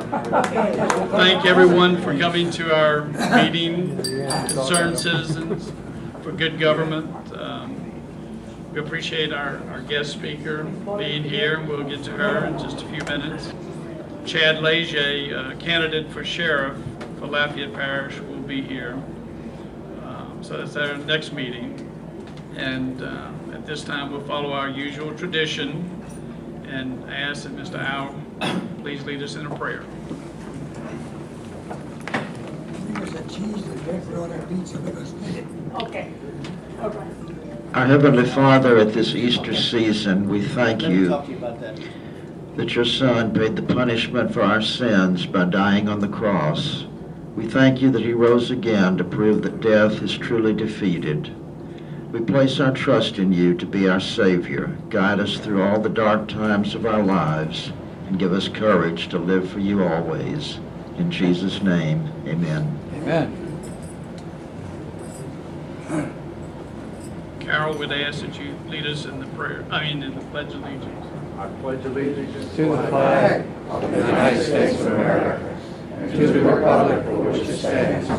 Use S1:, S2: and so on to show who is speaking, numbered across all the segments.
S1: Thank everyone for coming to our meeting, Concerned Citizens for Good Government. We appreciate our guest speaker being here. We'll get to her in just a few minutes. Chad Leger, candidate for sheriff for Lafayette Parish, will be here. So that's our next meeting. And at this time, we'll follow our usual tradition and ask that Mr. Al please lead us in a prayer.
S2: Okay. Okay.
S3: Our Heavenly Father, at this Easter season, we thank you that your Son paid the punishment for our sins by dying on the cross. We thank you that he rose again to prove that death is truly defeated. We place our trust in you to be our Savior. Guide us through all the dark times of our lives and give us courage to live for you always. In Jesus' name, amen.
S4: Amen.
S1: Carol would ask that you lead us in the prayer, in the Pledge of Allegiance.
S4: I pledge allegiance to the flag of the United States of America and to the republic for which it stands,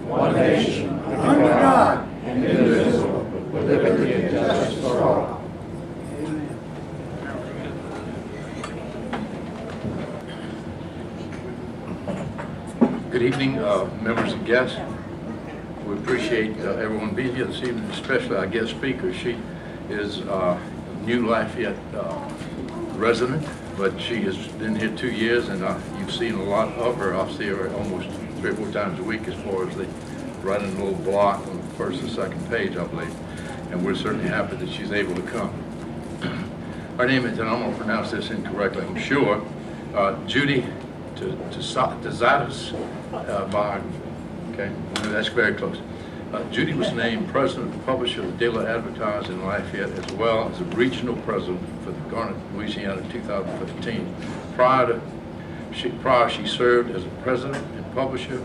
S4: one nation, under God, indivisible, with liberty and justice for all.
S5: Good evening, members and guests. We appreciate everyone being here this evening, especially our guest speaker. She is a new Lafayette resident, but she has been here 2 years, and you've seen a lot of her. I see her almost 3 or 4 times a week as far as the writing a little block on the first and second page, I believe. And we're certainly happy that she's able to come. Her name is, and I'm going to pronounce this incorrectly, I'm sure, Judi Terzotis. Okay, that's very close. Judi was named president and publisher of the Daily Advertiser in Lafayette, as well as a regional president for the Garnet, Louisiana in 2015. Prior, she served as a president and publisher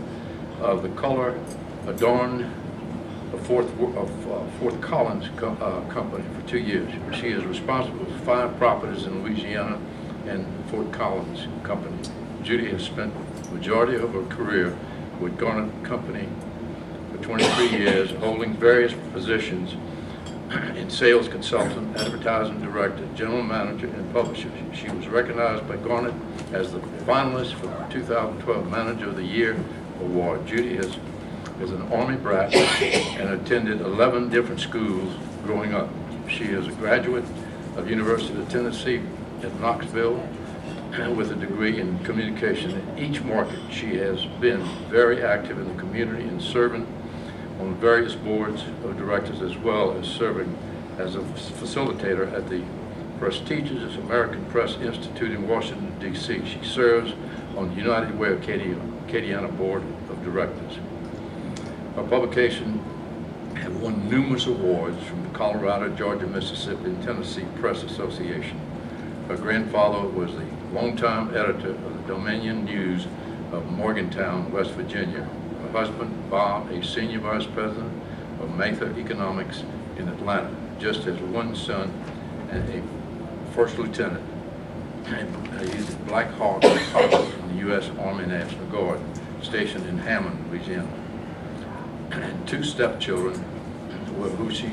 S5: of the Color Adorn of Fort Collins Company for 2 years. She is responsible for 5 properties in Louisiana and Fort Collins Company. Judi has spent the majority of her career with Garnet Company for 23 years, holding various positions in sales consultant, advertising director, general manager, and publisher. She was recognized by Garnet as the finalist for the 2012 Manager of the Year Award. Judi is an Army brat and attended 11 different schools growing up. She is a graduate of University of Tennessee at Knoxville with a degree in communication. In each market, she has been very active in the community and serving on various boards of directors, as well as serving as a facilitator at the prestigious American Press Institute in Washington, D.C. She serves on the United Way of Acadiana Board of Directors. Her publication have won numerous awards from the Colorado, Georgia, Mississippi, and Tennessee Press Association. Her grandfather was the longtime editor of the Dominion News of Morgantown, West Virginia. Her husband, Bob, a senior vice president of Mather Economics in Atlanta, just as one son and a first lieutenant. And he's a Black Hawk pilot in the U.S. Army National Guard, stationed in Hammond, Louisiana. And 2 stepchildren, who she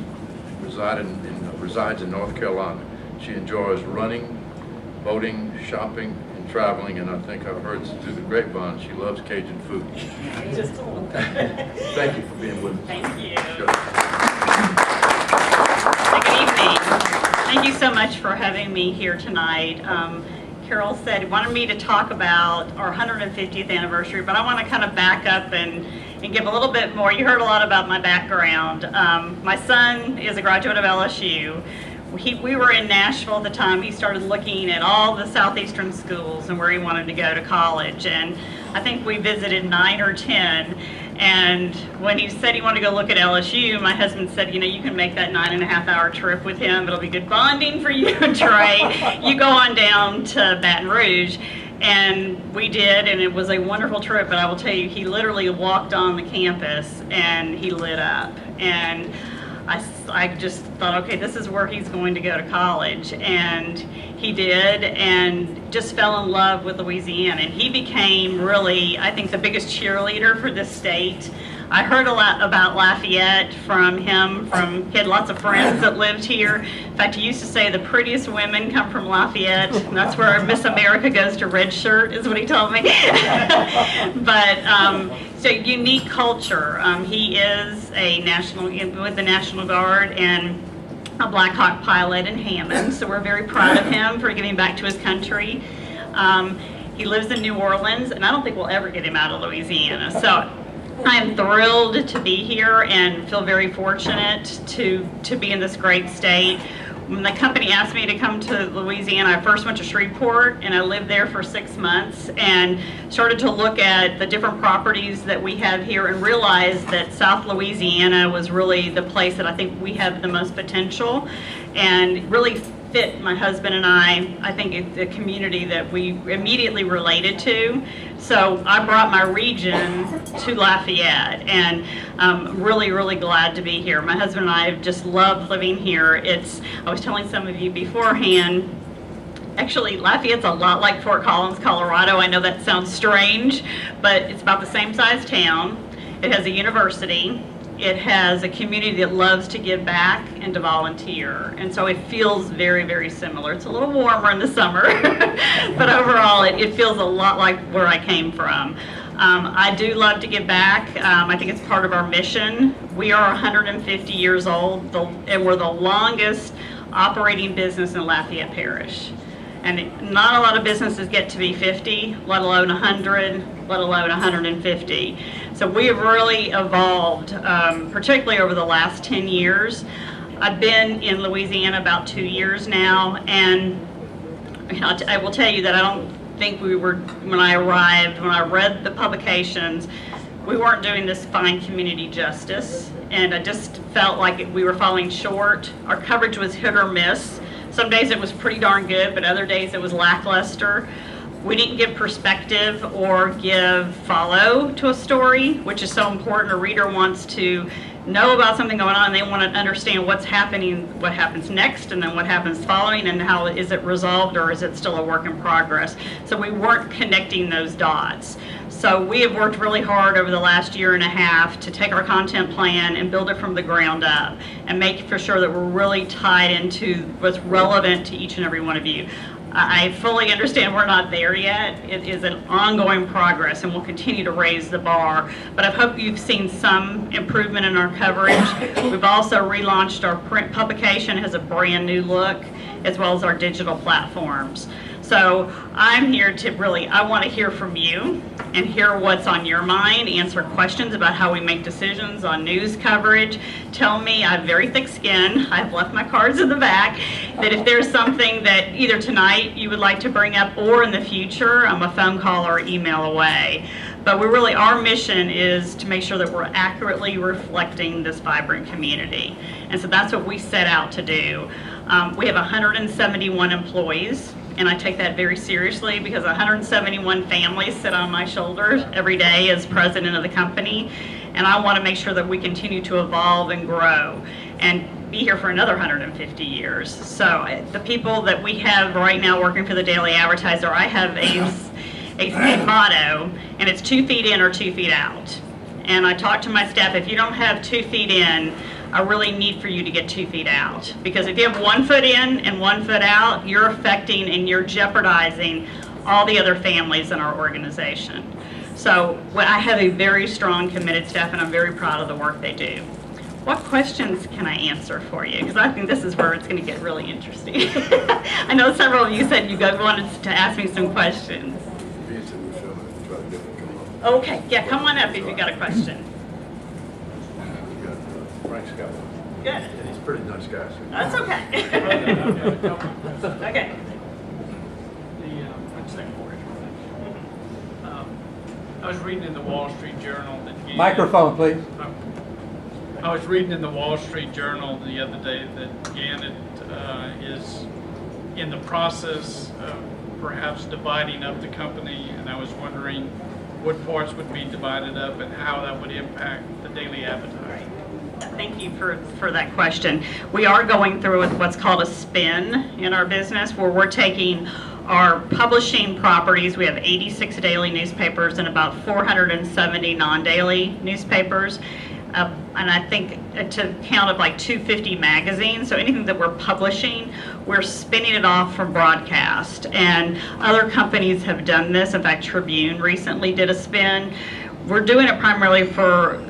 S5: resides in North Carolina. She enjoys running, boating, shopping, and traveling, and I think I've heard through the grapevine she loves Cajun food.
S2: Just a little.
S5: Thank you for being with us.
S2: Thank you.
S5: Sure.
S2: Good evening. Thank you so much for having me here tonight. Carol said wanted me to talk about our 150th anniversary, but I want to kind of back up and give a little bit more. You heard a lot about my background. My son is a graduate of LSU. We were in Nashville at the time. He started looking at all the southeastern schools and where he wanted to go to college, and I think we visited 9 or 10. And when he said he wanted to go look at LSU, my husband said, you know, you can make that 9.5-hour trip with him. It'll be good bonding for you and Trey. You go on down to Baton Rouge. And we did, and it was a wonderful trip, but I will tell you, he literally walked on the campus and he lit up. And I just thought, okay, this is where he's going to go to college, and he did, and just fell in love with Louisiana, and he became really, I think, the biggest cheerleader for this state. I heard a lot about Lafayette from him. He had lots of friends that lived here. In fact, he used to say the prettiest women come from Lafayette. And that's where Miss America goes to red shirt, is what he told me. But so unique culture. He is a with the National Guard and a Black Hawk pilot in Hammond. So we're very proud of him for giving back to his country. He lives in New Orleans, and I don't think we'll ever get him out of Louisiana. So I am thrilled to be here and feel very fortunate to be in this great state. When the company asked me to come to Louisiana, I first went to Shreveport, and I lived there for 6 months and started to look at the different properties that we have here and realized that South Louisiana was really the place that I think we have the most potential and really fit my husband and I think it's a community that we immediately related to. So I brought my region to Lafayette, and I'm really, really glad to be here. My husband and I have just loved living here. I was telling some of you beforehand, actually Lafayette's a lot like Fort Collins, Colorado. I know that sounds strange, but it's about the same size town. It has a university. It has a community that loves to give back and to volunteer. And so it feels very, very similar. It's a little warmer in the summer, but overall it feels a lot like where I came from. I do love to give back. I think it's part of our mission. We are 150 years old, and we're the longest operating business in Lafayette Parish. And not a lot of businesses get to be 50, let alone 100, let alone 150. So we have really evolved, particularly over the last 10 years. I've been in Louisiana about 2 years now, and I will tell you that I don't think we were, when I arrived, when I read the publications, we weren't doing this fine community justice, and I just felt like we were falling short. Our coverage was hit or miss. Some days it was pretty darn good, but other days it was lackluster. We didn't give perspective or give follow to a story, which is so important. A reader wants to know about something going on, and they want to understand what's happening, what happens next, and then what happens following, and how is it resolved, or is it still a work in progress. So we weren't connecting those dots. So we have worked really hard over the last year and a half to take our content plan and build it from the ground up and make for sure that we're really tied into what's relevant to each and every one of you. I fully understand we're not there yet. It is an ongoing progress, and we'll continue to raise the bar. But I hope you've seen some improvement in our coverage. We've also relaunched our print publication. It has a brand new look, as well as our digital platforms. So I'm here to I want to hear from you and hear what's on your mind, answer questions about how we make decisions on news coverage. Tell me, I have very thick skin, I've left my cards in the back, that if there's something that either tonight you would like to bring up or in the future, I'm a phone call or email away. But our mission is to make sure that we're accurately reflecting this vibrant community. And so that's what we set out to do. We have 171 employees. And I take that very seriously because 171 families sit on my shoulders every day as president of the company. And I want to make sure that we continue to evolve and grow and be here for another 150 years. So the people that we have right now working for the Daily Advertiser, I have a motto, and it's 2 feet in or 2 feet out. And I talk to my staff, if you don't have 2 feet in, I really need for you to get 2 feet out. Because if you have 1 foot in and 1 foot out, you're affecting and you're jeopardizing all the other families in our organization. So I have a very strong, committed staff, and I'm very proud of the work they do. What questions can I answer for you? Because I think this is where it's going to get really interesting. I know several of you said you guys wanted to ask me some questions. Okay, yeah, come on up if you got a question.
S5: Frank's got one.
S2: Good.
S5: He's a pretty nice guy. So.
S2: That's okay. Okay.
S1: I was reading in the Wall Street Journal that Gannett,
S4: Microphone, please.
S1: I was reading in the Wall Street Journal the other day that Gannett is in the process of perhaps dividing up the company, and I was wondering what parts would be divided up and how that would impact the Daily Advertiser.
S2: Thank you for that question. We are going through with what's called a spin in our business, where we're taking our publishing properties. We have 86 daily newspapers and about 470 non-daily newspapers. And I think to count of like 250 magazines. So anything that we're publishing, we're spinning it off from broadcast. And other companies have done this. In fact, Tribune recently did a spin. We're doing it primarily for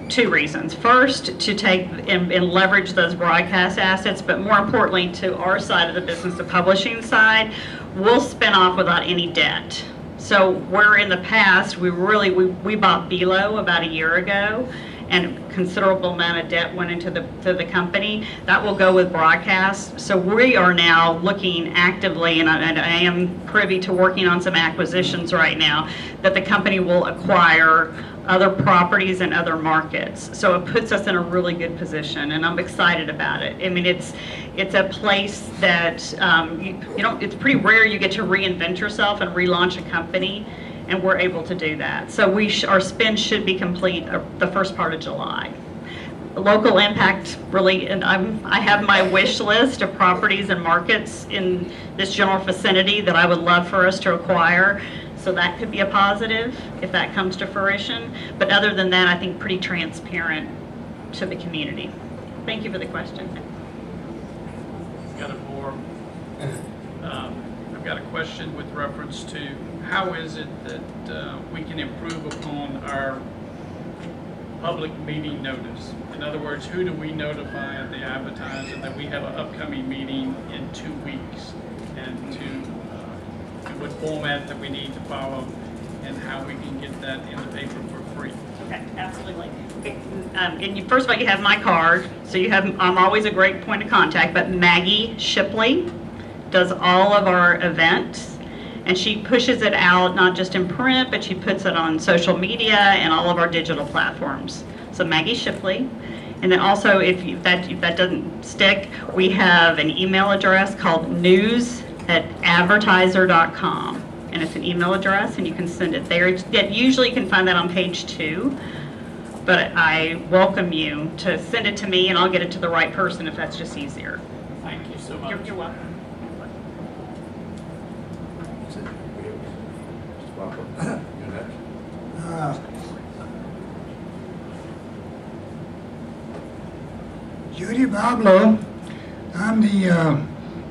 S2: two reasons. First, to take and leverage those broadcast assets, but more importantly, to our side of the business, the publishing side, we'll spin off without any debt. So where in the past, we bought Belo about a year ago, and a considerable amount of debt went into the company. That will go with broadcast. So we are now looking actively, and I am privy to working on some acquisitions right now, that the company will acquire other properties in other markets. So it puts us in a really good position, and I'm excited about it. I mean, it's a place that it's pretty rare you get to reinvent yourself and relaunch a company, and we're able to do that. So our spin should be complete the first part of July. Local impact, really, and I have my wish list of properties and markets in this general vicinity that I would love for us to acquire. So that could be a positive if that comes to fruition. But other than that, I think pretty transparent to the community. Thank you for the question.
S1: I've got a question with reference to how is it that we can improve upon our public meeting notice? In other words, who do we notify at the Advertiser that we have an upcoming meeting in 2 weeks, and what format that we need to follow, and how we can get that in the paper for free?
S2: Okay, absolutely. And first of all, you have my card, so I'm always a great point of contact, but Maggie Shipley does all of our events, and she pushes it out not just in print, but she puts it on social media and all of our digital platforms. So Maggie Shipley. And then also, if that doesn't stick, we have an email address called news@advertiser.com, and it's an email address, and you can send it there. Usually you can find that on page 2, but I welcome you to send it to me, and I'll get it to the right person if that's just easier.
S1: Thank you so much.
S2: You're welcome.
S6: Judy Bablo. I'm the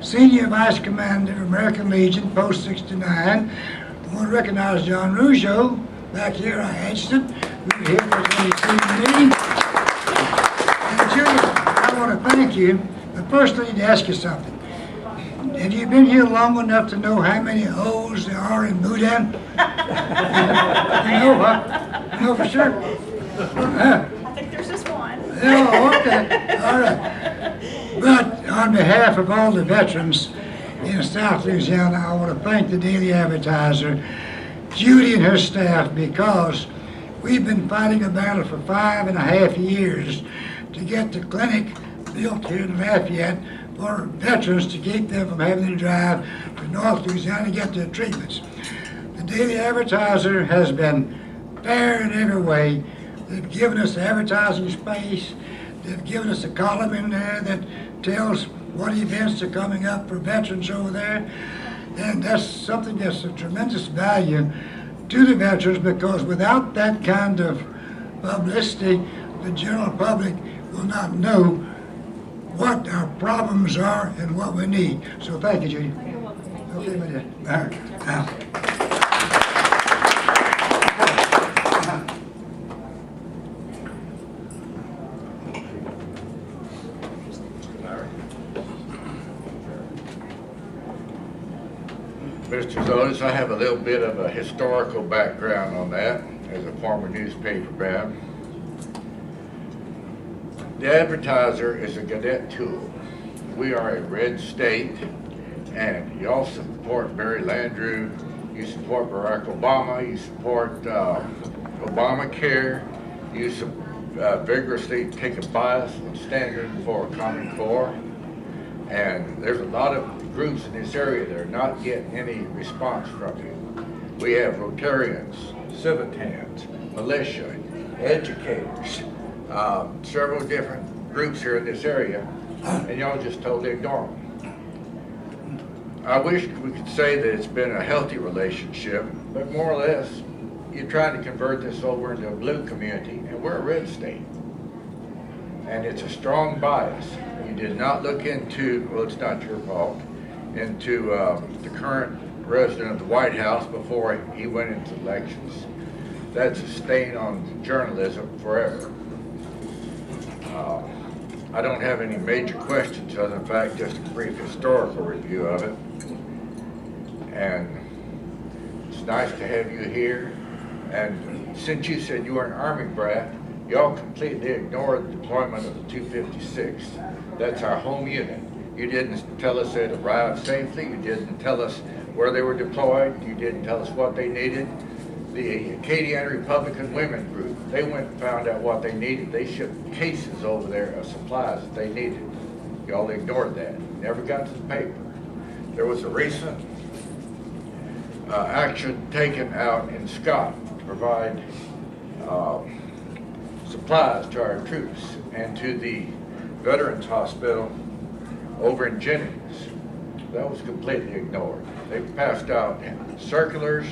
S6: Senior Vice Commander of American Legion, Post 69. I want to recognize John Rougeau back here, our adjutant, who's here for the meeting. And Judy, I want to thank you, but first I need to ask you something. Have you been here long enough to know how many O's there are in Boudin? You know, huh? You know for sure?
S2: I think there's just one.
S6: Oh, okay. All right. But on behalf of all the veterans in South Louisiana, I want to thank the Daily Advertiser, Judy and her staff, because we've been fighting a battle for 5.5 years to get the clinic built here in Lafayette for veterans, to keep them from having to drive to North Louisiana to get their treatments. The Daily Advertiser has been fair in every way. They've given us advertising space. They've given us a column in there that tells what events are coming up for veterans over there. And that's something that's of tremendous value to the veterans, because without that kind of publicity, the general public will not know what our problems are and what we need. So thank you, Judy. Okay, my dear. All right. Now.
S5: Mr. Terzotis, I have a little bit of a historical background on that as a former newspaper man. The Advertiser is a cadet tool. We are a red state, and you also support Barry Landrieu, you support Barack Obama, you support Obamacare, you vigorously take a bias and standard for Common Core, and there's a lot of groups in this area that are not getting any response from you. We have Rotarians, Civitans, militia, educators, several different groups here in this area, and y'all just totally ignore them. I wish we could say that it's been a healthy relationship, but more or less, you're trying to convert this over into a blue community, and we're a red state. And it's a strong bias. You did not look into, well, it's not your fault, into the current resident of the White House before he went into elections. That's a stain on journalism forever. I don't have any major questions other than, in fact, just a brief historical review of it. And it's nice to have you here. And since you said you were an Army brat, y'all completely ignored the deployment of the 256. That's our home unit. You didn't tell us they'd arrived safely. You didn't tell us where they were deployed. You didn't tell us what they needed. The Acadiana Republican Women Group, they went and found out what they needed. They shipped cases over there of supplies that they needed. Y'all ignored that. Never got to the paper. There was a recent action taken out in Scott to provide supplies to our troops and to the Veterans Hospital over in Jennings. That was completely ignored. They passed out circulars,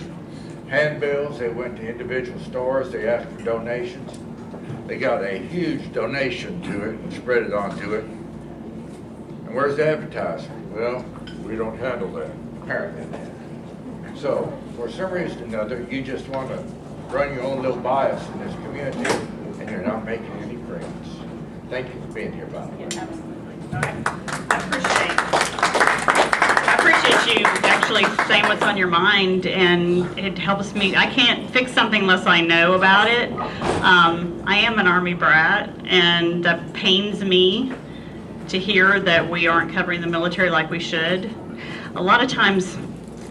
S5: handbills. They went to individual stores. They asked for donations. They got a huge donation to it and spread it onto it. And where's the advertiser? Well, we don't handle that, apparently. So, for some reason or another, you just want to run your own little bias in this community, and you're not making any friends. Thank you for being here, Bob.
S2: Yeah, absolutely. Okay. I appreciate you actually saying what's on your mind, and it helps me. I can't fix something unless I know about it. I am an Army brat, and that pains me to hear that we aren't covering the military like we should. A lot of times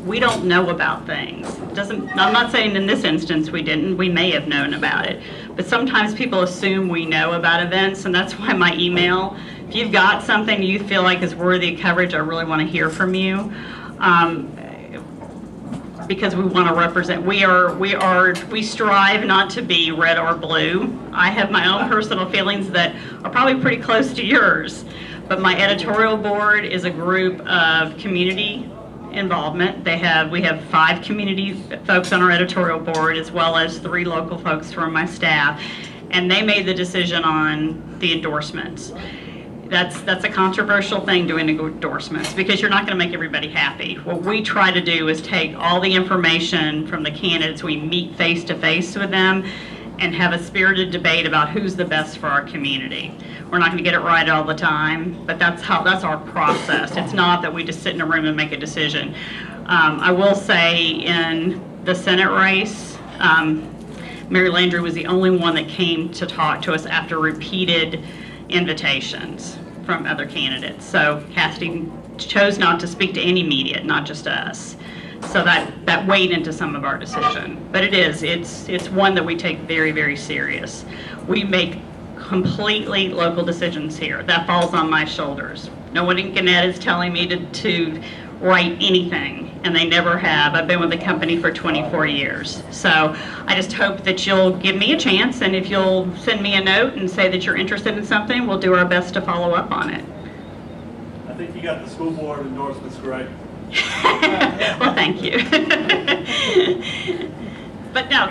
S2: we don't know about things. I'm not saying in this instance we didn't, we may have known about it, but sometimes people assume we know about events, and that's why my email, if you've got something you feel like is worthy of coverage, I really want to hear from you. Because we want to represent, we strive not to be red or blue. I have my own personal feelings that are probably pretty close to yours, but my editorial board is a group of community involvement. We have 5 community folks on our editorial board, as well as 3 local folks from my staff, and they made the decision on the endorsements. That's a controversial thing, doing endorsements, because you're not going to make everybody happy. What we try to do is take all the information from the candidates, we meet face to face with them, and have a spirited debate about who's the best for our community. We're not going to get it right all the time, but that's our process. It's not that we just sit in a room and make a decision. I will say in the Senate race, Mary Landry was the only one that came to talk to us after repeated invitations from other candidates. So Cassidy chose not to speak to any media, not just us. So that weighed into some of our decision. But it's one that we take very, very serious. We make completely local decisions here. That falls on my shoulders. No one in Gannett is telling me to write anything, and they never have. I've been with the company for 24 years. So I just hope that you'll give me a chance, and if you'll send me a note and say that you're interested in something, we'll do our best to follow up on it.
S7: I think you got the school board endorsements correct.
S2: Well, thank you. But no,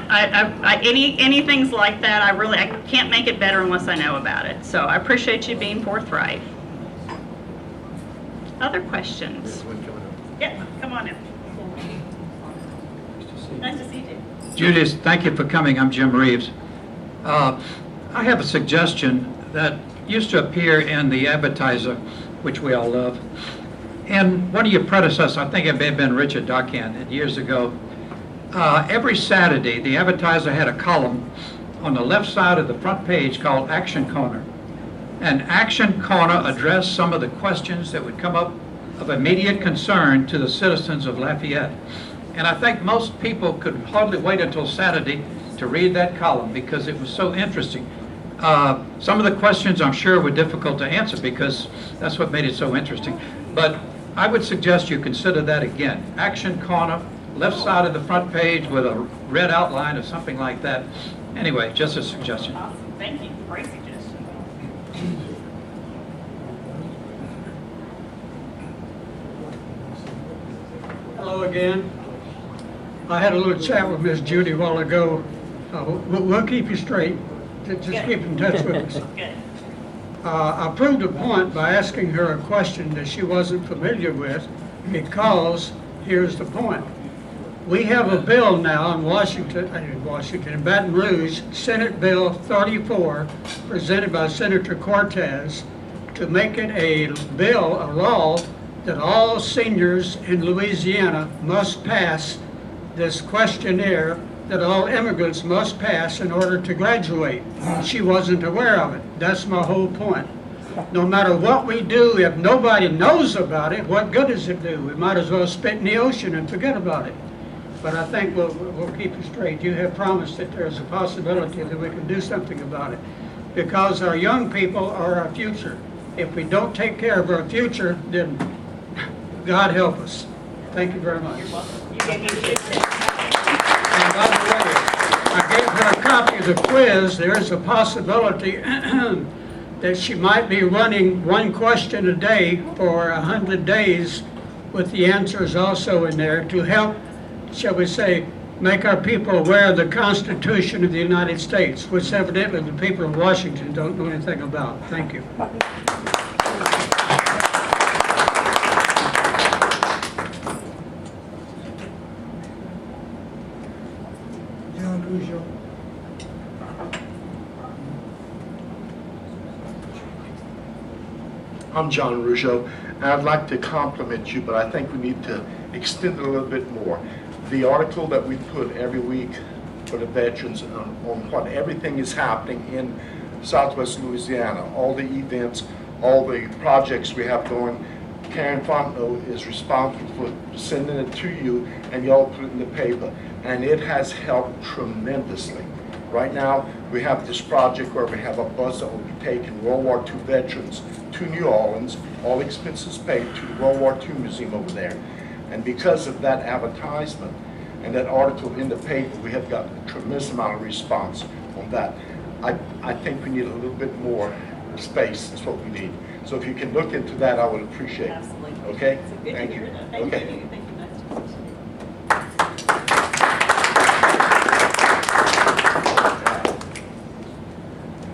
S2: any things like that, I can't make it better unless I know about it. So I appreciate you being forthright. Other questions? Yeah, come on in. Nice to see you.
S8: Judy, thank you for coming. I'm Jim Reeves. I have a suggestion that used to appear in the Advertiser, which we all love. And one of your predecessors, I think it may have been Richard Darkan, years ago, every Saturday, the Advertiser had a column on the left side of the front page called Action Corner. And Action Corner addressed some of the questions that would come up of immediate concern to the citizens of Lafayette. And I think most people could hardly wait until Saturday to read that column because it was so interesting. Some of the questions I'm sure were difficult to answer because that's what made it so interesting. But I would suggest you consider that again. Action Corner, left side of the front page with a red outline or something like that. Anyway, just a suggestion.
S2: Awesome. Thank you. Great suggestion.
S9: Hello again. I had a little chat with Miss Judy a while ago. We'll keep you straight. Just keep in touch with us.
S2: Good.
S9: I proved a point by asking her a question that she wasn't familiar with, because here's the point. We have a bill now in in Baton Rouge, Senate Bill 34, presented by Senator Cortez, to make it a law that all seniors in Louisiana must pass this questionnaire that all immigrants must pass in order to graduate. She wasn't aware of it. That's my whole point. No matter what we do, if nobody knows about it, what good does it do? We might as well spit in the ocean and forget about it. But I think we'll keep it straight. You have promised that there's a possibility that we can do something about it, because our young people are our future. If we don't take care of our future, then God help us. Thank you very much.
S2: You gave me shit.
S9: And by the way, I gave her a copy of the quiz. There is a possibility that she might be running one question a day for 100 days with the answers also in there to help, shall we say, make our people aware of the Constitution of the United States, which evidently the people of Washington don't know anything about. Thank you.
S6: John Russo.
S10: I'm John Russo, and I'd like to compliment you, but I think we need to extend it a little bit more. The article that we put every week for the veterans on what everything is happening in Southwest Louisiana, all the events, all the projects we have going. Karen Fontenot is responsible for sending it to you, and y'all put it in the paper, and it has helped tremendously. Right now, we have this project where we have a bus that will be taking World War II veterans to New Orleans, all expenses paid, to the World War II Museum over there. And because of that advertisement and that article in the paper, we have got a tremendous amount of response on that. I think we need a little bit more space, is what we need. So if you can look into that, I would appreciate it.
S2: Absolutely.
S10: Okay?
S2: So good
S10: Thank
S2: to
S10: you.
S2: hear that. Thank
S10: Okay.
S2: you. Thank you. Nice to meet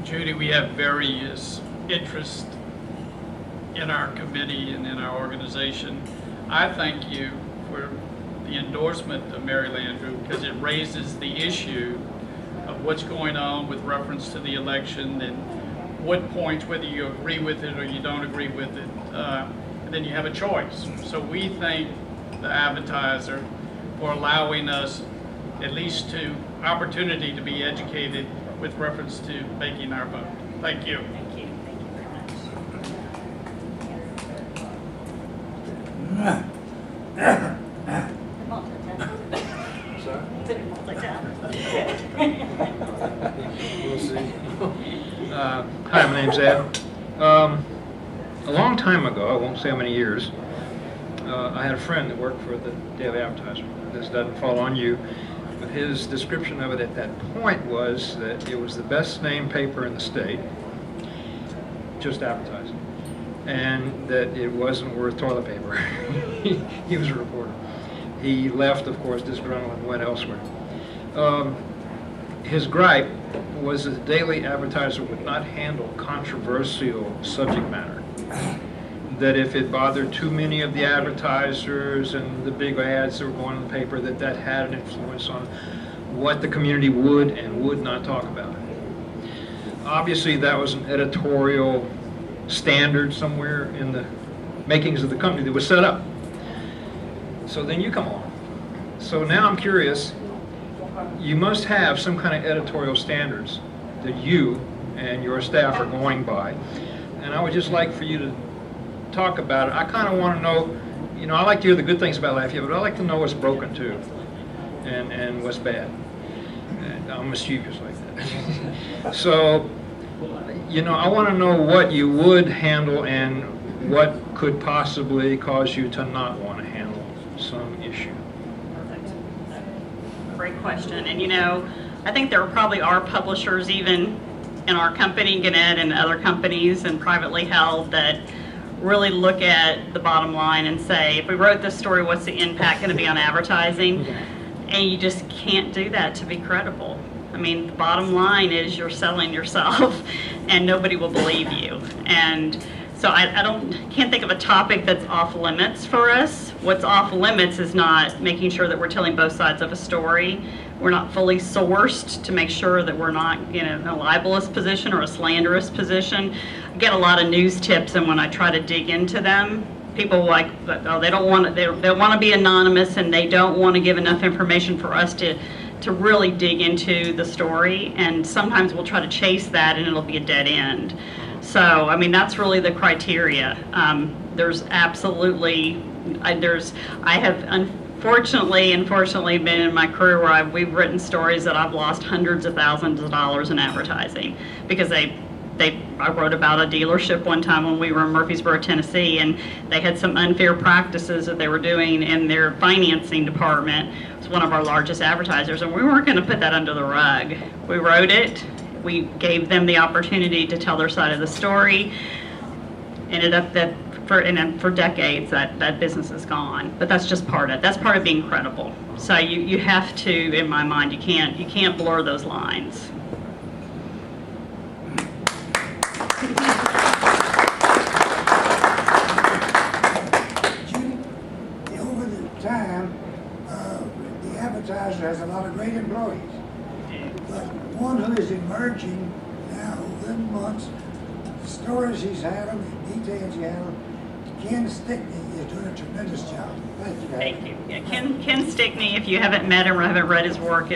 S2: you.
S1: Judy, we have various interests in our committee and in our organization. I thank you for the endorsement of Mary Landrieu, because it raises the issue of what's going on with reference to the election and what points, whether you agree with it or you don't agree with it, and then you have a choice. So we thank the Advertiser for allowing us at least to opportunity to be educated with reference to making our vote. Thank you.
S2: Thank you. Thank you very much.
S11: We'll see. Hi, my name's Ed. A long time ago, I won't say how many years, I had a friend that worked for the Daily Advertiser. This doesn't fall on you, but his description of it at that point was that it was the best named paper in the state, just advertising, and that it wasn't worth toilet paper. He was a reporter. He left, of course, disgruntled and went elsewhere. His gripe was that the Daily Advertiser would not handle controversial subject matter. That if it bothered too many of the advertisers and the big ads that were going in the paper, that had an influence on what the community would and would not talk about. Obviously, that was an editorial standard somewhere in the makings of the company that was set up. So then you come along. So now I'm curious, you must have some kind of editorial standards that you and your staff are going by. And I would just like for you to talk about it. I kind of want to know, you know, I like to hear the good things about Lafayette, but I like to know what's broken too, and what's bad. And I'm mischievous like that. So, you know, I want to know what you would handle and what could possibly cause you to not want to handle some issue.
S2: Perfect. Great question. And you know, I think there probably are publishers even in our company, Gannett, and other companies and privately held that really look at the bottom line and say, if we wrote this story, what's the impact going to be on advertising? And you just can't do that to be credible. I mean, the bottom line is you're selling yourself and nobody will believe you. And so I can't think of a topic that's off limits for us. What's off limits is not making sure that we're telling both sides of a story. We're not fully sourced to make sure that we're not in a libelous position or a slanderous position. I get a lot of news tips, and when I try to dig into them, people like, oh, they want to be anonymous, and they don't want to give enough information for us to really dig into the story. And sometimes we'll try to chase that, and it'll be a dead end. So, I mean, that's really the criteria. There's absolutely, I have unfortunately and fortunately been in my career where we've written stories that I've lost hundreds of thousands of dollars in advertising because I wrote about a dealership one time when we were in Murfreesboro, Tennessee, and they had some unfair practices that they were doing in their financing department. It was one of our largest advertisers, and we weren't going to put that under the rug. We wrote it. We gave them the opportunity to tell their side of the story. Ended up that for decades that business is gone. But that's just part of being credible. So you have to, in my mind, you can't blur those lines.
S6: Judy, over the time, the advertiser has a lot of great employees. But one who is emerging now within months, the stories he's having, the details he having, Ken Stickney is doing a tremendous job. Thank you.
S2: Thank you. Yeah, Ken Stickney, if you haven't met him or haven't read his work,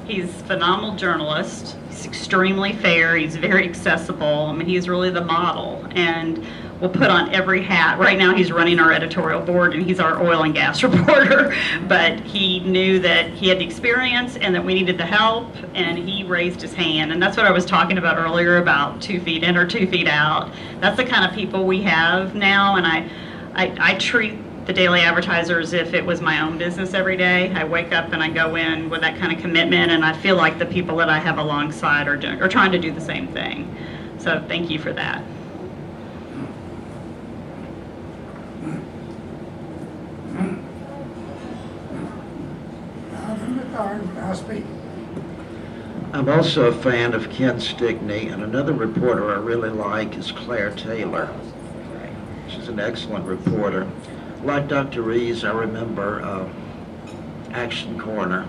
S2: he's a phenomenal journalist. He's extremely fair. He's very accessible. I mean, he's really the model, and we'll put on every hat. Right now, he's running our editorial board, and he's our oil and gas reporter. But he knew that he had the experience and that we needed the help, and he raised his hand. And that's what I was talking about earlier about 2 feet in or 2 feet out. That's the kind of people we have now, and I treat the Daily Advertiser as if it was my own business every day. I wake up and I go in with that kind of commitment, and I feel like the people that I have alongside are trying to do the same thing. So thank you for that.
S6: I'll speak.
S3: I'm also a fan of Ken Stickney, and another reporter I really like is Claire Taylor. She's an excellent reporter. Like Dr. Rees, I remember Action Corner.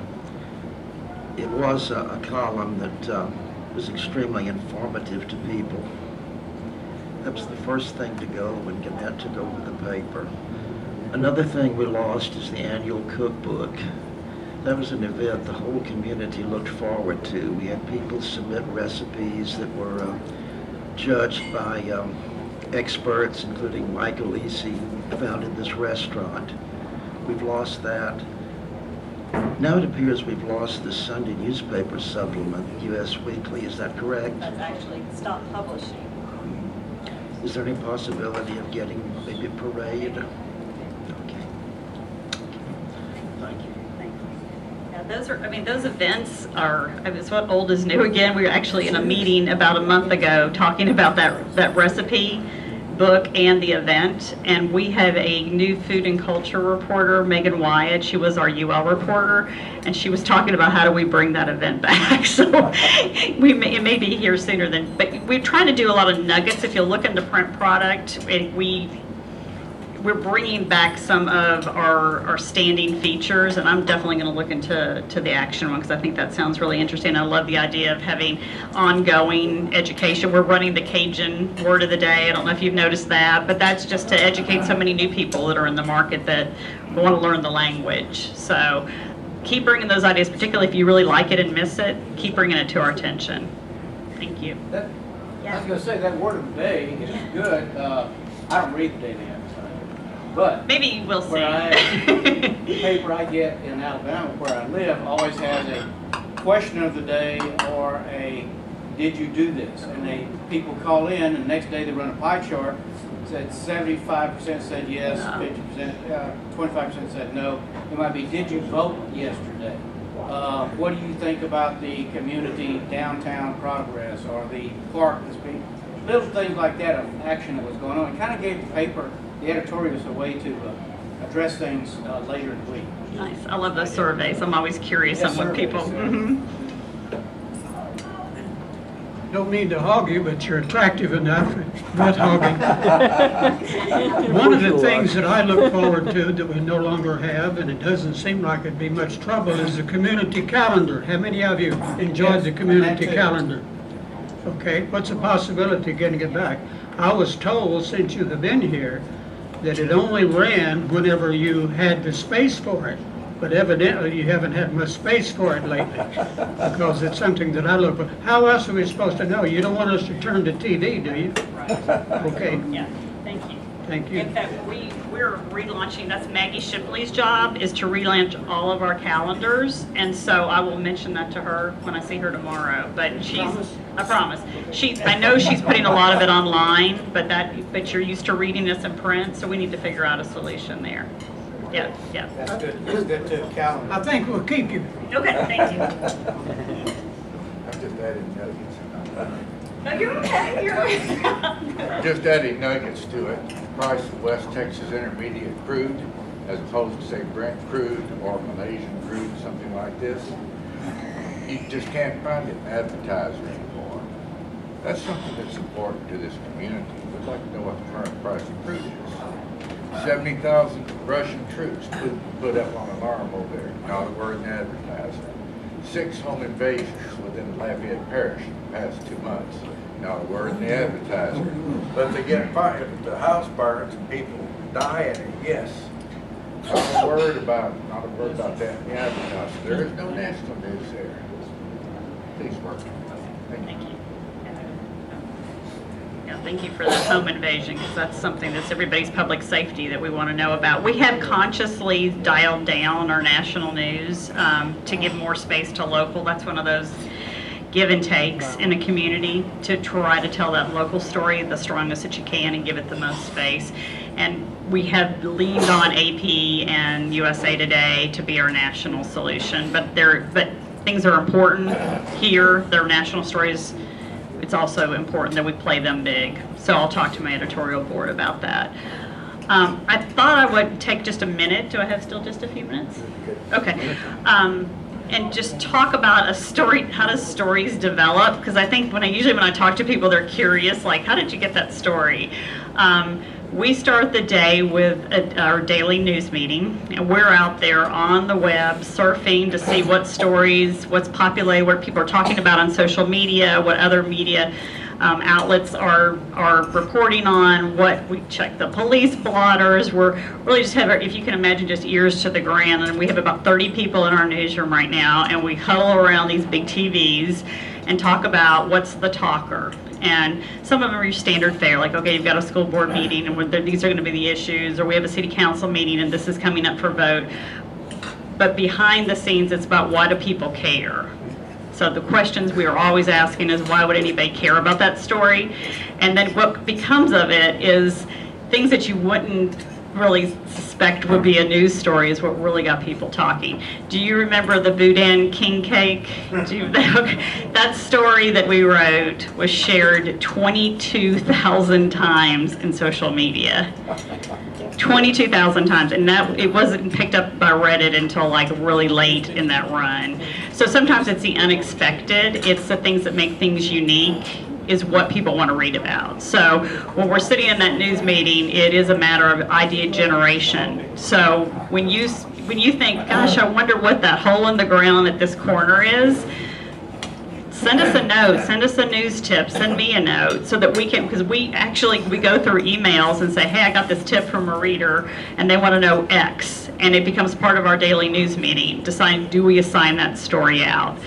S3: It was a column that was extremely informative to people. That was the first thing to go when Gannett took over the paper. Another thing we lost is the annual cookbook. That was an event the whole community looked forward to. We had people submit recipes that were judged by experts, including Michael Easy, who founded this restaurant. We've lost that. Now it appears we've lost the Sunday newspaper supplement, U.S. Weekly. Is that correct?
S2: That's actually stopped publishing.
S3: Is there any possibility of getting maybe a parade? Okay. Thank you.
S2: Yeah, those events are, it's what old is new again. We were actually in a meeting about a month ago talking about that recipe book and the event, and we have a new food and culture reporter, Megan Wyatt. She was our UL reporter, and she was talking about how do we bring that event back. So it may be here sooner than, but we're trying to do a lot of nuggets. If you look into print product, we're bringing back some of our standing features, and I'm definitely going to look into the action one because I think that sounds really interesting. I love the idea of having ongoing education. We're running the Cajun word of the day. I don't know if you've noticed that, but that's just to educate so many new people that are in the market that want to learn the language. So keep bringing those ideas, particularly if you really like it and miss it, keep bringing it to our attention. Thank you.
S12: I was going to say that word of the day is good. I don't read the Daily Advertiser. But
S2: maybe we'll see.
S12: The paper I get in Alabama, where I live, always has a question of the day or a "Did you do this?" And people call in, and the next day they run a pie chart. Said 75% said yes, 50%, 25% said no. It might be, "Did you vote yesterday?" What do you think about the community downtown progress or the park that's being, little things like that of action that was going on? It kind of gave the paper, the editorials, a way to address things later in the week.
S2: Nice. I love those surveys. I'm always curious on what people.
S9: Don't mean to hog you, but you're attractive enough. It's not hogging. One of the things that I look forward to that we no longer have, and it doesn't seem like it'd be much trouble, is the community calendar. How many of you enjoyed the community calendar? Okay, what's the possibility of getting it back? I was told, since you have been here, that it only ran whenever you had the space for it. But evidently you haven't had much space for it lately, because it's something that I look for. How else are we supposed to know? You don't want us to turn to TV, do you?
S2: Right.
S9: Okay.
S2: Yeah, thank you.
S9: Thank you.
S2: In fact, we're relaunching, that's Maggie Shipley's job, is to relaunch all of our calendars. And so I will mention that to her when I see her tomorrow. But I promise. I know she's putting a lot of it online, but you're used to reading this in print, so we need to figure out a solution there. Yeah.
S12: That's good. That's good too. Calendar.
S9: I think we'll keep you.
S2: Okay, thank you.
S5: I'm just adding nuggets.
S2: No, you're okay. You're okay.
S5: Just adding nuggets to it. Price of West Texas Intermediate crude, as opposed to say Brent crude or Malaysian crude, something like this. You just can't find it in Advertiser anymore. That's something that's important to this community. We'd like to know what the current price of crude is. 70,000 Russian troops put up on an arm over there, not a word in Advertiser. 6 home invasions within Lafayette Parish in the past 2 months, not a word in the Advertiser. But they get fired, if the house burns and people die in it, yes. Not a word about that in the Advertiser. There is no national news there. Please work. Thank you.
S2: Thank you for the home invasion, because that's something that's everybody's public safety that we want to know about. We have consciously dialed down our national news to give more space to local. That's one of those give and takes in a community, to try to tell that local story the strongest that you can and give it the most space. And we have leaned on AP and USA Today to be our national solution, but things are important here. They're national stories. It's also important that we play them big. So I'll talk to my editorial board about that. I thought I would take just a minute. Do I have still just a few minutes? Okay. And just talk about a story. How does stories develop? Because I think when I talk to people, they're curious, like, how did you get that story? We start the day with our daily news meeting, and we're out there on the web surfing to see what stories, what's populated, what people are talking about on social media, what other media outlets are reporting on, what we check the police blotters. We're really just have, if you can imagine, just ears to the ground, and we have about 30 people in our newsroom right now, and we huddle around these big TVs and talk about what's the talker. And some of them are your standard fare, like, okay, you've got a school board meeting and these are going to be the issues, or we have a city council meeting and this is coming up for vote. But behind the scenes, it's about why do people care? So the questions we are always asking is, why would anybody care about that story? And then what becomes of it is things that you wouldn't really suspect would be a news story is what really got people talking. Do you remember the Boudin king cake? That story that we wrote was shared 22,000 times in social media. 22,000 times, and it wasn't picked up by Reddit until like really late in that run. So sometimes it's the unexpected, it's the things that make things unique is what people want to read about. So when we're sitting in that news meeting, it is a matter of idea generation. So when you think, gosh, I wonder what that hole in the ground at this corner is, send us a note, send us a news tip, send me a note, so that we can, because we go through emails and say, hey, I got this tip from a reader and they want to know X, and it becomes part of our daily news meeting. Decide, do we assign that story out?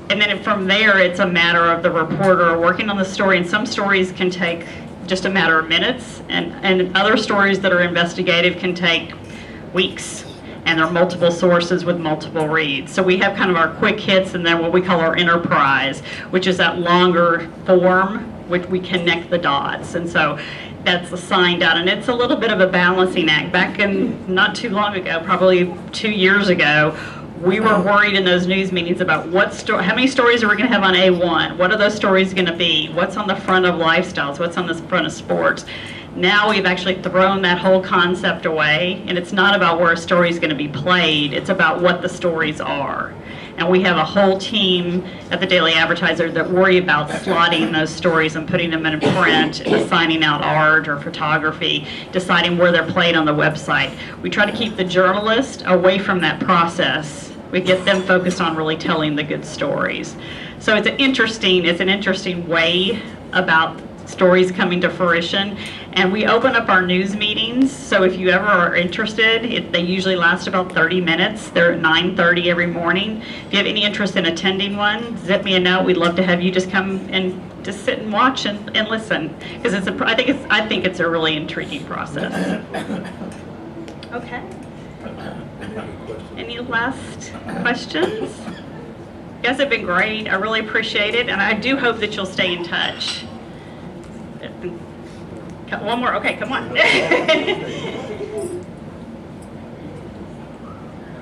S2: And then from there, it's a matter of the reporter working on the story, and some stories can take just a matter of minutes, and other stories that are investigative can take weeks, and there are multiple sources with multiple reads. So we have kind of our quick hits, and then what we call our enterprise, which is that longer form, which we connect the dots. And so that's assigned out, and it's a little bit of a balancing act. Back in, not too long ago, probably 2 years ago, we were worried in those news meetings about how many stories are we going to have on A1? What are those stories going to be? What's on the front of lifestyles? What's on the front of sports? Now we've actually thrown that whole concept away, and it's not about where a story is going to be played. It's about what the stories are. And we have a whole team at the Daily Advertiser that worry about slotting those stories and putting them in print, and assigning out art or photography, deciding where they're played on the website. We try to keep the journalist away from that process. We get them focused on really telling the good stories. So it's an interesting way about stories coming to fruition. And we open up our news meetings, so if you ever are interested, they usually last about 30 minutes. They're at 9:30 every morning. If you have any interest in attending one, zip me a note. We'd love to have you just come and just sit and watch and listen, because I think it's a really intriguing process. Okay. Any last questions? You guys have been great. I really appreciate it, and I do hope that you'll stay in touch. One more. Okay, come on.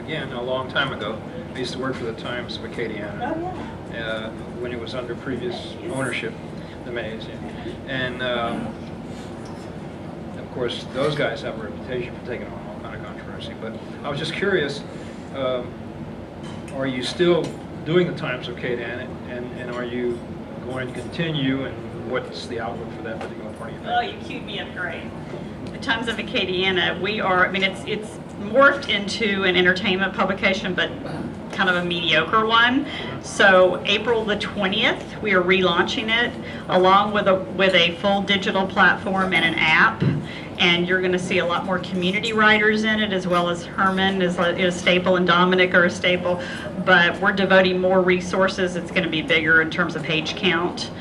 S11: Again, a long time ago, I used to work for the Times of Acadiana when it was under previous ownership, the magazine. And of course, those guys have a reputation for taking on all kind of controversy. But I was just curious, are you still doing the Times of Acadiana, and are you going to continue, and what's the outlook for that particular part of your
S2: Oh, you queued me up great. The Times of Acadiana, it's morphed into an entertainment publication, but kind of a mediocre one. So April the 20th, we are relaunching it, along with a full digital platform and an app. And you're going to see a lot more community writers in it, as well as Herman is a staple and Dominic are a staple. But we're devoting more resources. It's going to be bigger in terms of page count,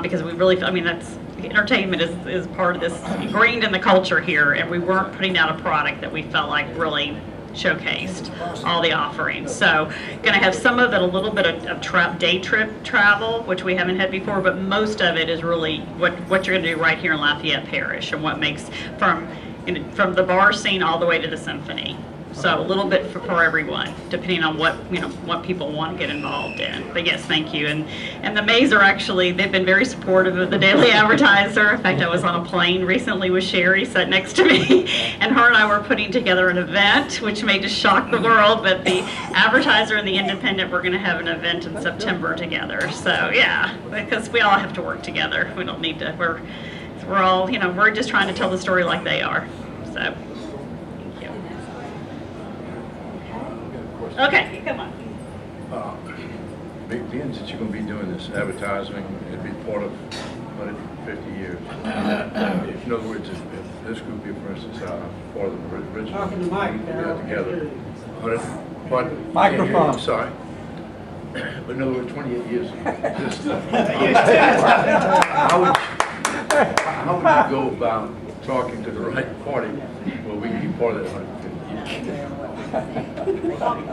S2: because we really, that's entertainment is part of this, ingrained in the culture here, and we weren't putting out a product that we felt like really showcased all the offerings. So going to have some of it, a little bit of day trip travel, which we haven't had before, but most of it is really what you're going to do right here in Lafayette Parish, and what makes from the bar scene all the way to the symphony. So a little bit for everyone, depending on what people want to get involved in. But yes, thank you. And the Mays are they've been very supportive of the Daily Advertiser. In fact, I was on a plane recently with Sherry, sat next to me, and her and I were putting together an event, which may just shock the world, but the Advertiser and the Independent, we're going to have an event in September together. So yeah, because we all have to work together. We don't need to, we're all, we're just trying to tell the story like they are. So. Okay, come on.
S5: Being that you're going to be doing this advertising, it'd be part of 150 years. In other words, if this group here, for instance, part of the original group we got together,
S9: Microphone.
S5: Sorry. But in other words, 28 years. How would you go about talking to the right party where we can be part of that 150 years?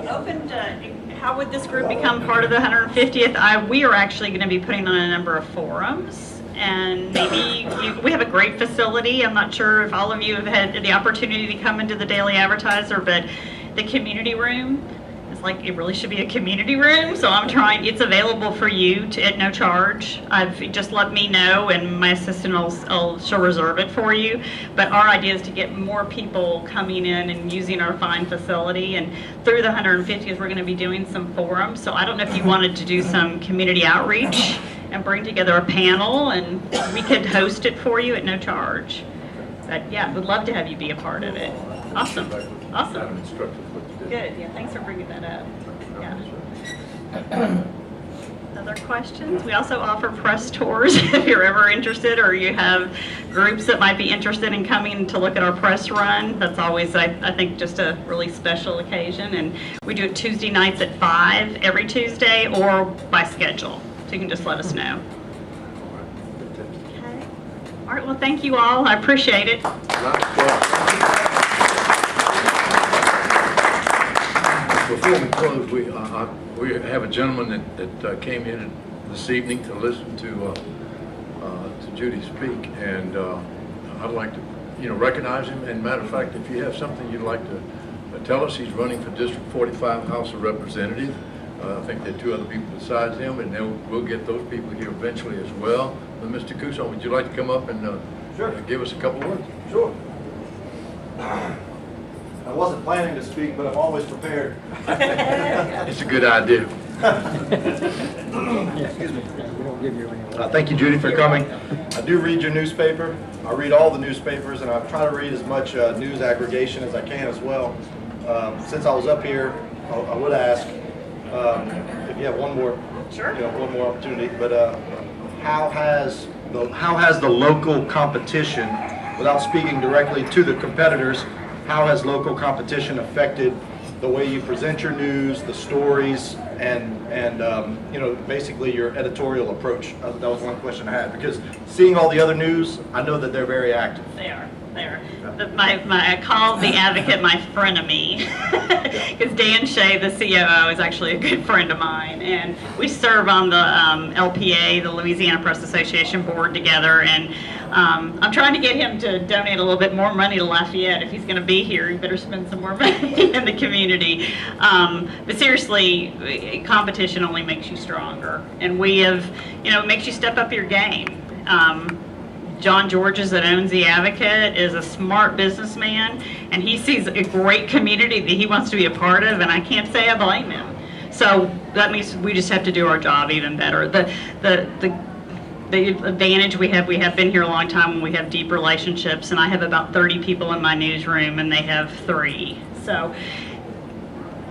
S2: Open to, how would this group become part of the 150th? We are actually going to be putting on a number of forums, and maybe we have a great facility. I'm not sure if all of you have had the opportunity to come into the Daily Advertiser, but the community room, it really should be a community room. So it's available for you at no charge. Just let me know, and my assistant she'll reserve it for you. But our idea is to get more people coming in and using our fine facility. And through the 150th, we're going to be doing some forums. So I don't know if you wanted to do some community outreach and bring together a panel, and we could host it for you at no charge. But yeah, would love to have you be a part of it. Awesome. Awesome. Good. Yeah, thanks for bringing that up. Yeah. Other questions? We also offer press tours if you're ever interested, or you have groups that might be interested in coming to look at our press run. That's always, I think, just a really special occasion. And we do it Tuesday nights at 5 every Tuesday, or by schedule. So you can just let us know. Okay. All right. Well, thank you all. I appreciate it.
S5: Before we close, we have a gentleman that came in this evening to listen to Judi speak, and I'd like to recognize him. And matter of fact, if you have something you'd like to Terzotis. He's running for District 45 House of Representatives. I think there are 2 other people besides him, and then we'll get those people here eventually as well. But Mr. Couson, would you like to come up and give us a couple words?
S13: Sure. I wasn't planning to speak, but I'm always prepared.
S5: It's a good idea.
S13: Thank you, Judy, for coming. I do read your newspaper. I read all the newspapers, and I try to read as much news aggregation as I can as well. Since I was up here, I would ask if you have one more opportunity. But how has the local competition, without speaking directly to the competitors, how has local competition affected the way you present your news, the stories, and basically your editorial approach? That was one question I had, because seeing all the other news, I know that they're very active.
S2: They are. I call the Advocate my frenemy, because Dan Shea, the COO, is actually a good friend of mine, and we serve on the LPA, the Louisiana Press Association board together, and I'm trying to get him to donate a little bit more money to Lafayette. If he's going to be here, he better spend some more money in the community. But seriously, competition only makes you stronger, and we have, it makes you step up your game. John Georges, that owns the Advocate, is a smart businessman, and he sees a great community that he wants to be a part of, and I can't say I blame him. So that means we just have to do our job even better. The advantage we have been here a long time, and we have deep relationships, and I have about 30 people in my newsroom, and they have 3. So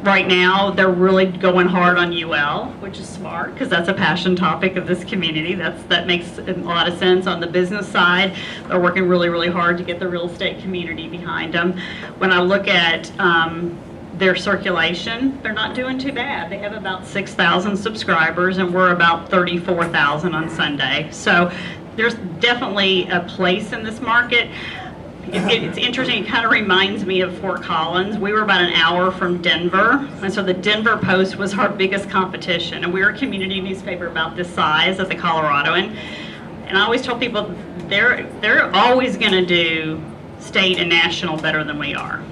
S2: right now, they're really going hard on UL, which is smart, because that's a passion topic of this community. That makes a lot of sense. On the business side, they're working really, really hard to get the real estate community behind them. When I look at their circulation, they're not doing too bad. They have about 6,000 subscribers, and we're about 34,000 on Sunday. So there's definitely a place in this market. It's interesting, it kind of reminds me of Fort Collins. We were about an hour from Denver, and so the Denver Post was our biggest competition, and we were a community newspaper about this size as the Coloradoan. And I always tell people they're always going to do state and national better than we are,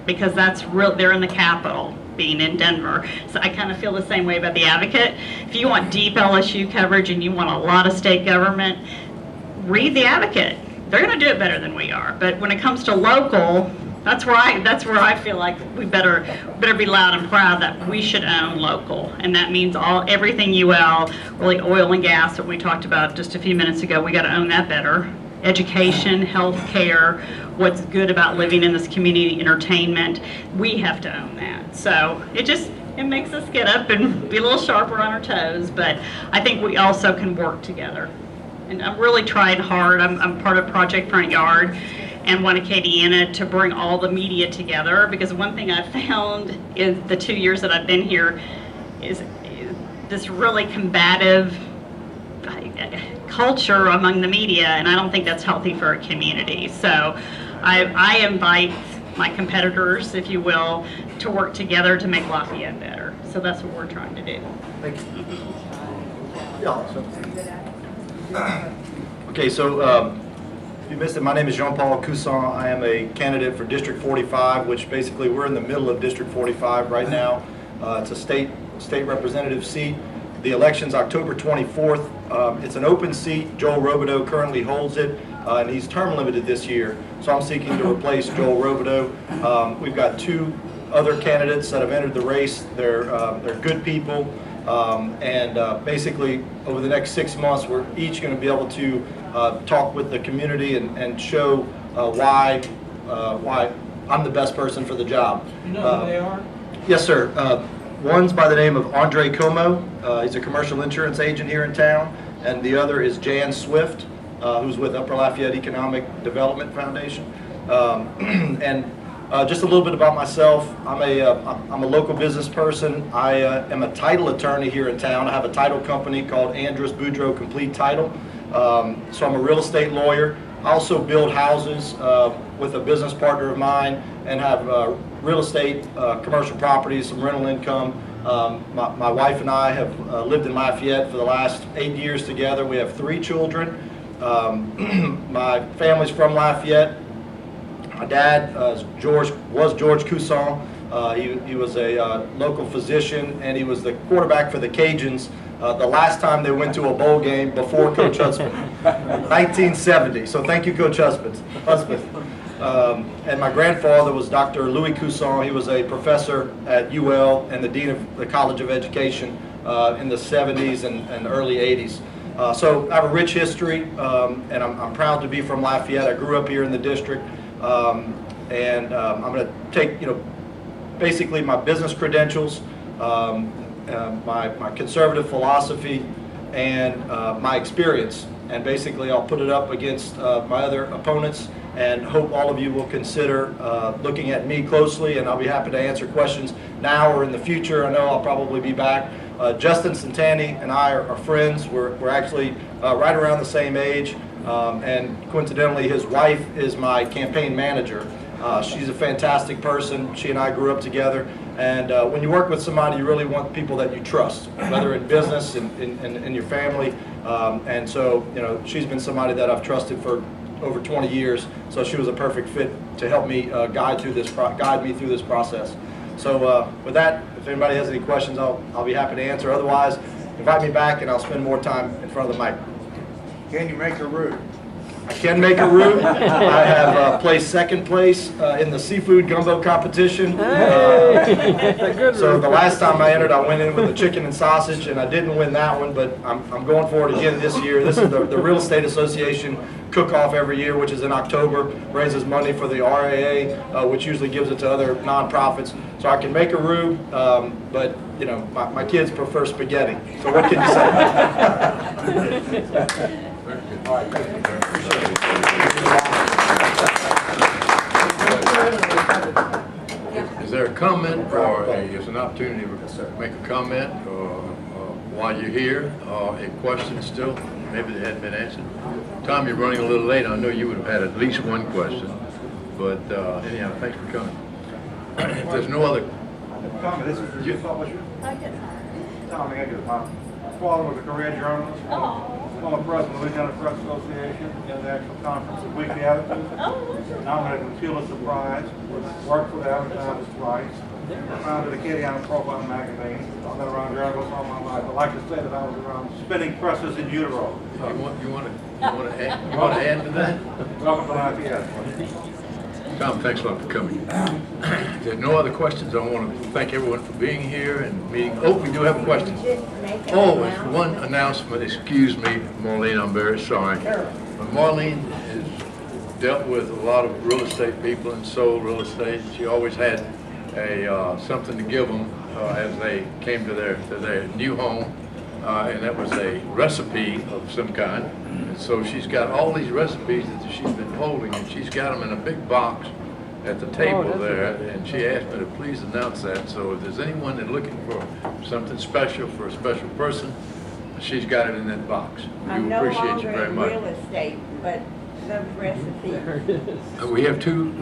S2: because that's real. They're in the capital, being in Denver. So I kind of feel the same way about the Advocate. If you want deep LSU coverage and you want a lot of state government, read the Advocate. They're going to do it better than we are. But when it comes to local, that's where I feel like we better be loud and proud that we should own local, and that means everything UL, really oil and gas that we talked about just a few minutes ago. We got to own that better. Education, health care, what's good about living in this community, entertainment, we have to own that. So it makes us get up and be a little sharper on our toes, but I think we also can work together. And I'm really trying hard. I'm part of Project Front Yard and One Acadiana to bring all the media together, because one thing I've found in the 2 years that I've been here is this really combative culture among the media, and I don't think that's healthy for a community. So I invite my competitors, if you will, to work together to make Lafayette better. So that's what we're trying to do.
S13: Thank you. Okay, so if you missed it, my name is Jean-Paul Couson. I am a candidate for District 45, which basically we're in the middle of District 45 right now. It's a state representative seat. The election's October 24th. It's an open seat. Joel Robideau currently holds it, and he's term limited this year. So I'm seeking to replace Joel Robideau. We've got 2 other candidates that have entered the race. They're good people. Basically, over the next 6 months, we're each going to be able to talk with the community and show why I'm the best person for the job.
S9: You know who they are?
S13: Yes, sir. One's by the name of Andre Como. He's a commercial insurance agent here in town. And the other is Jan Swift, who's with Upper Lafayette Economic Development Foundation. Just a little bit about myself. I'm a local business person. I am a title attorney here in town. I have a title company called Andrus Boudreaux Complete Title. So I'm a real estate lawyer. I also build houses with a business partner of mine and have real estate, commercial properties, some rental income. My wife and I have lived in Lafayette for the last 8 years together. We have 3 children. My family's from Lafayette. My dad was George Cousson. He was a local physician, and he was the quarterback for the Cajuns the last time they went to a bowl game before Coach Husband, 1970. So thank you, Coach Husband. And my grandfather was Dr. Louis Cousson. He was a professor at UL and the Dean of the College of Education in the 70s and early 80s. So I have a rich history, and I'm proud to be from Lafayette. I grew up here in the district, and I'm going to take, basically my business credentials, my conservative philosophy, and my experience, and basically I'll put it up against my other opponents, and hope all of you will consider looking at me closely, and I'll be happy to answer questions now or in the future. I know I'll probably be back. Justin Santani and I are friends. We're actually right around the same age, and coincidentally his wife is my campaign manager. She's a fantastic person. She and I grew up together, and when you work with somebody, you really want people that you trust, whether in business, in your family, and so she's been somebody that I've trusted for over 20 years, so she was a perfect fit to help me guide me through this process. So with that, if anybody has any questions, I'll be happy to answer. Otherwise, invite me back and I'll spend more time in front of the mic.
S10: Can you make a roux?
S13: I can make a roux. I have placed second place in the seafood gumbo competition. So the last time I entered, I went in with a chicken and sausage, and I didn't win that one, but I'm going for it again this year. This is the Real Estate Association cook-off every year, which is in October, raises money for the RAA, which usually gives it to other nonprofits. So I can make a roux, but my kids prefer spaghetti. So what can you say?
S5: All right, thank you. Is there a comment, or is an opportunity to make a comment while you're here, a question still? Maybe they hadn't been answered. Tom, you're running a little late. I know you would have had at least one question, but anyhow, thanks for coming. If there's no other...
S14: Tommy, this is your publisher? Tommy, I do. My father was a career journalist. Former president of the Louisiana Press Association in the actual conference of Weekly Advertiser. Nominated with Pulitzer Prize. Worked for the Advertiser twice. Founded the Acadiana Profile magazine. I've been around journalists all my life. I like to say that I was around spinning presses in utero.
S5: You want to add to that?
S14: Welcome to Lafayette.
S5: Tom, thanks a lot for coming. If there are no other questions, I want to thank everyone for being here and meeting. Oh, we do have a question. Oh, it's one announcement. Excuse me, Marlene, I'm very sorry. But Marlene has dealt with a lot of real estate people and sold real estate. She always had something to give them as they came to their new home, and that was a recipe of some kind. And so she's got all these recipes that she's been holding, and she's got them in a big box at the table there, and she asked me to please announce that. So if there's anyone that's looking for something special for a special person, she's got it in that box. We appreciate you very much.
S15: I'm no longer in real estate, but love recipes.
S5: We have two.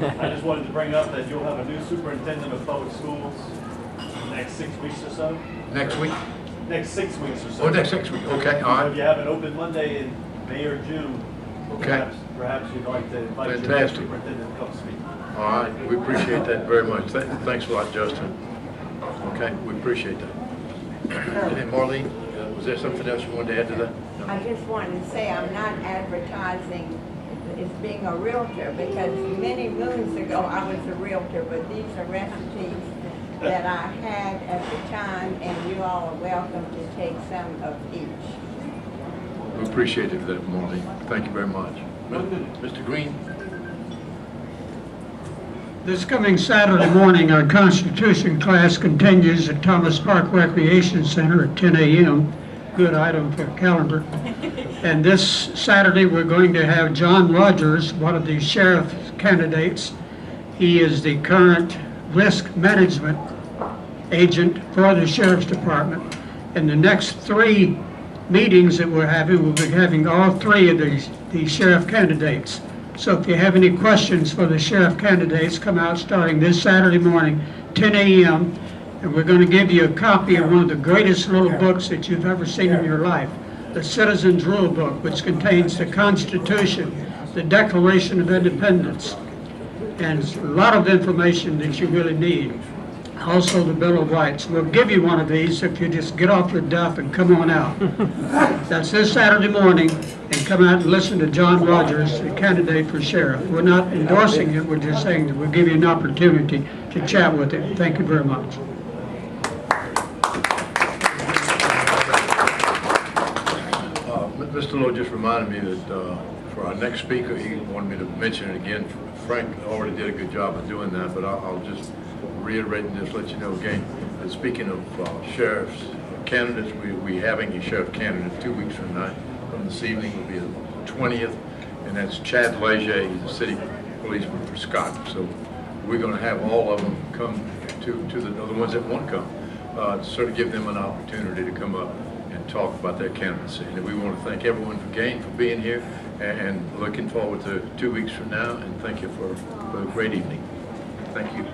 S7: I just wanted to bring up that you'll have a new superintendent of public schools in the next 6 weeks or so.
S5: Next week?
S7: Next 6 weeks or so.
S5: Oh, next 6 weeks. Okay, all
S7: So if
S5: right.
S7: you have an open Monday in May or June,
S5: Okay.
S7: perhaps you'd like to invite your
S5: Fantastic.
S7: superintendent to come speak.
S5: All right, we appreciate that very much. Thanks a lot, Justin. Okay, we appreciate that. And Marlene, was there something else you wanted to add to that? No.
S15: I just wanted to say I'm not advertising as being a realtor, because many moons ago I was a realtor, but these are recipes that I had at the time, and you all are welcome to take some of each.
S5: We appreciate it, Marlene. Thank you very much. Mr. Green?
S9: This coming Saturday morning, our Constitution class continues at Thomas Park Recreation Center at 10 a.m. Good item for calendar. And this Saturday, we're going to have John Rogers, one of the sheriff candidates. He is the current risk management agent for the Sheriff's Department. And the next 3 meetings that we're having, we'll be having all 3 of the sheriff candidates. So if you have any questions for the sheriff candidates, come out starting this Saturday morning, 10 a.m. And we're going to give you a copy of one of the greatest little books that you've ever seen in your life, the Citizen's Rule Book, which contains the Constitution, the Declaration of Independence, and it's a lot of information that you really need. Also, the Bill of Rights. We'll give you one of these if you just get off the duff and come on out. That's this Saturday morning, and come out and listen to John Rogers, the candidate for sheriff. We're not endorsing it, we're just saying that we'll give you an opportunity to chat with him. Thank you very much.
S5: Mr. Lowe just reminded me that for our next speaker, he wanted me to mention it again. Frank already did a good job of doing that, but I'll just reiterate and just let you know again that speaking of sheriff's candidates, we're having a sheriff candidate 2 weeks from now. From this evening will be the 20th, and that's Chad Leger. He's a city policeman for Scott. So we're going to have all of them come to the ones that want to come, to sort of give them an opportunity to come up and talk about their candidacy. And we want to thank everyone again for being here, and looking forward to 2 weeks from now, and thank you for a great evening. Thank you.